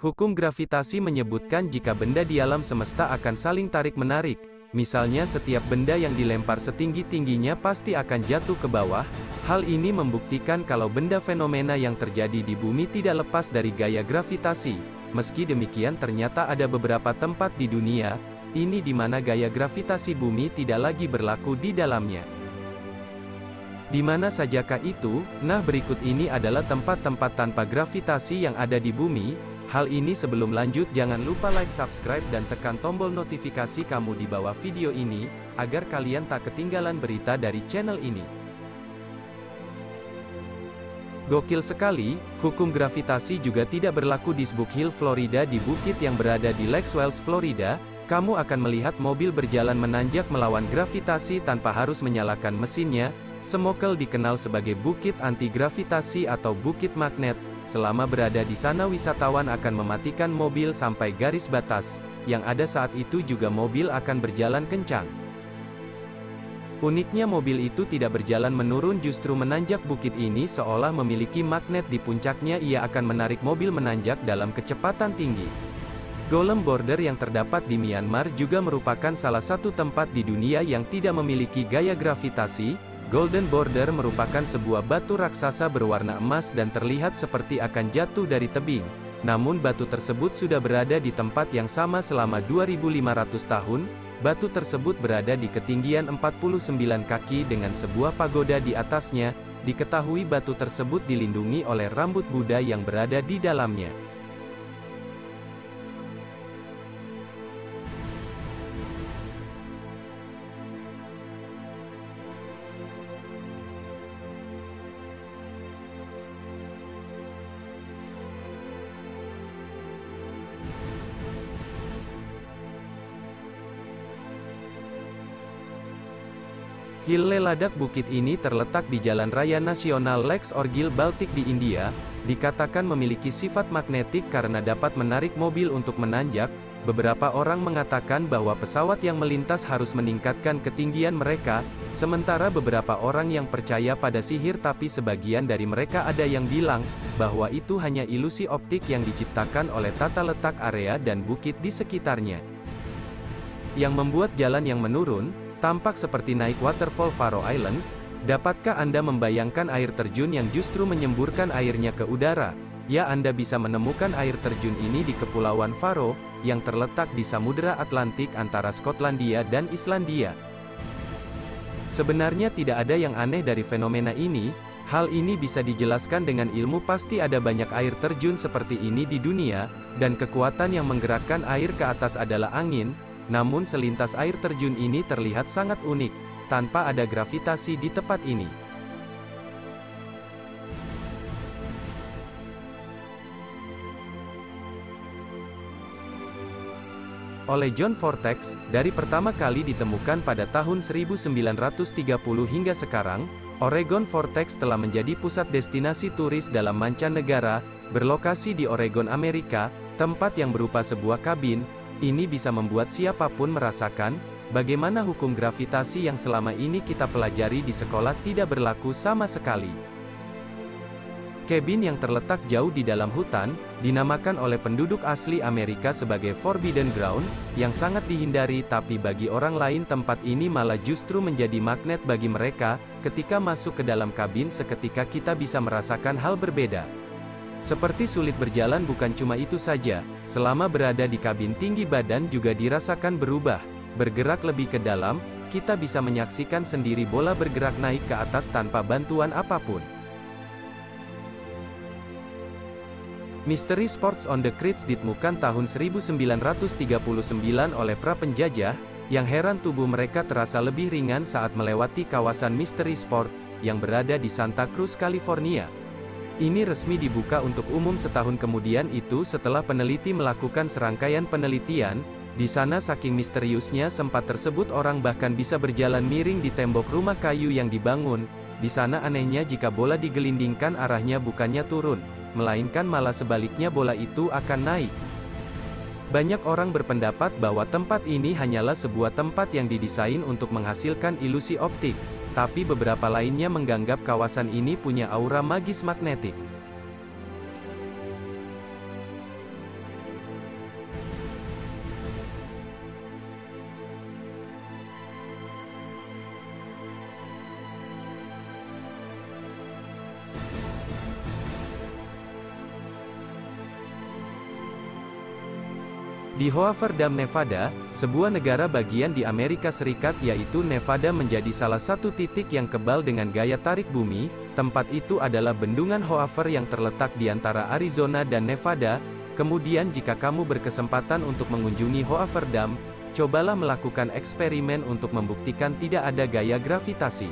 Hukum gravitasi menyebutkan jika benda di alam semesta akan saling tarik-menarik. Misalnya setiap benda yang dilempar setinggi-tingginya pasti akan jatuh ke bawah. Hal ini membuktikan kalau benda fenomena yang terjadi di bumi tidak lepas dari gaya gravitasi. Meski demikian ternyata ada beberapa tempat di dunia ini di mana gaya gravitasi bumi tidak lagi berlaku di dalamnya. Di mana sajakah itu? Nah, berikut ini adalah tempat-tempat tanpa gravitasi yang ada di bumi. Hal ini sebelum lanjut jangan lupa like, subscribe dan tekan tombol notifikasi kamu di bawah video ini, agar kalian tak ketinggalan berita dari channel ini. Gokil sekali, hukum gravitasi juga tidak berlaku di Spook Hill, Florida. Di bukit yang berada di Lake Wales, Florida, kamu akan melihat mobil berjalan menanjak melawan gravitasi tanpa harus menyalakan mesinnya. Smokel dikenal sebagai bukit anti-gravitasi atau bukit magnet. Selama berada di sana wisatawan akan mematikan mobil sampai garis batas, yang ada saat itu juga mobil akan berjalan kencang. Uniknya mobil itu tidak berjalan menurun, justru menanjak bukit ini seolah memiliki magnet di puncaknya. Ia akan menarik mobil menanjak dalam kecepatan tinggi. Golem Border yang terdapat di Myanmar juga merupakan salah satu tempat di dunia yang tidak memiliki gaya gravitasi. Golden Border merupakan sebuah batu raksasa berwarna emas dan terlihat seperti akan jatuh dari tebing. Namun batu tersebut sudah berada di tempat yang sama selama 2500 tahun. Batu tersebut berada di ketinggian 49 kaki dengan sebuah pagoda di atasnya. Diketahui batu tersebut dilindungi oleh rambut Buddha yang berada di dalamnya. Hill Leladak. Bukit ini terletak di Jalan Raya Nasional Leks Orgil Baltik di India, dikatakan memiliki sifat magnetik karena dapat menarik mobil untuk menanjak. Beberapa orang mengatakan bahwa pesawat yang melintas harus meningkatkan ketinggian mereka, sementara beberapa orang yang percaya pada sihir, tapi sebagian dari mereka ada yang bilang bahwa itu hanya ilusi optik yang diciptakan oleh tata letak area dan bukit di sekitarnya. Yang membuat jalan yang menurun tampak seperti naik waterfall Faroe Islands. Dapatkah Anda membayangkan air terjun yang justru menyemburkan airnya ke udara? Ya, Anda bisa menemukan air terjun ini di Kepulauan Faroe, yang terletak di Samudra Atlantik antara Skotlandia dan Islandia. Sebenarnya tidak ada yang aneh dari fenomena ini. Hal ini bisa dijelaskan dengan ilmu. Pasti ada banyak air terjun seperti ini di dunia, dan kekuatan yang menggerakkan air ke atas adalah angin. Namun selintas air terjun ini terlihat sangat unik, tanpa ada gravitasi di tempat ini. Oleh John Vortex, dari pertama kali ditemukan pada tahun 1930 hingga sekarang, Oregon Vortex telah menjadi pusat destinasi turis dalam mancanegara, berlokasi di Oregon, Amerika, tempat yang berupa sebuah kabin. Ini bisa membuat siapapun merasakan bagaimana hukum gravitasi yang selama ini kita pelajari di sekolah tidak berlaku sama sekali. Kabin yang terletak jauh di dalam hutan, dinamakan oleh penduduk asli Amerika sebagai Forbidden Ground, yang sangat dihindari, tapi bagi orang lain tempat ini malah justru menjadi magnet bagi mereka. Ketika masuk ke dalam kabin seketika kita bisa merasakan hal berbeda. Seperti sulit berjalan. Bukan cuma itu saja, selama berada di kabin tinggi badan juga dirasakan berubah. Bergerak lebih ke dalam, kita bisa menyaksikan sendiri bola bergerak naik ke atas tanpa bantuan apapun. Misteri Sports on the Creeks ditemukan tahun 1939 oleh pra penjajah, yang heran tubuh mereka terasa lebih ringan saat melewati kawasan Misteri Sport, yang berada di Santa Cruz, California. Ini resmi dibuka untuk umum setahun kemudian itu setelah peneliti melakukan serangkaian penelitian. Di sana saking misteriusnya tempat tersebut orang bahkan bisa berjalan miring di tembok rumah kayu yang dibangun. Di sana anehnya jika bola digelindingkan arahnya bukannya turun, melainkan malah sebaliknya bola itu akan naik. Banyak orang berpendapat bahwa tempat ini hanyalah sebuah tempat yang didesain untuk menghasilkan ilusi optik. Tapi beberapa lainnya menganggap kawasan ini punya aura magis magnetik. Di Hoover Dam, Nevada, sebuah negara bagian di Amerika Serikat yaitu Nevada menjadi salah satu titik yang kebal dengan gaya tarik bumi. Tempat itu adalah bendungan Hoover yang terletak di antara Arizona dan Nevada. Kemudian jika kamu berkesempatan untuk mengunjungi Hoover Dam, cobalah melakukan eksperimen untuk membuktikan tidak ada gaya gravitasi.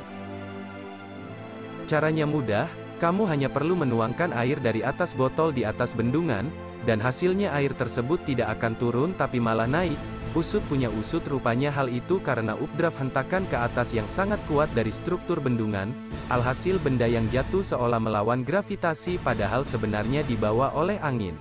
Caranya mudah, kamu hanya perlu menuangkan air dari atas botol di atas bendungan, dan hasilnya air tersebut tidak akan turun tapi malah naik. Usut punya usut, rupanya hal itu karena updraft hentakan ke atas yang sangat kuat dari struktur bendungan. Alhasil benda yang jatuh seolah melawan gravitasi padahal sebenarnya dibawa oleh angin.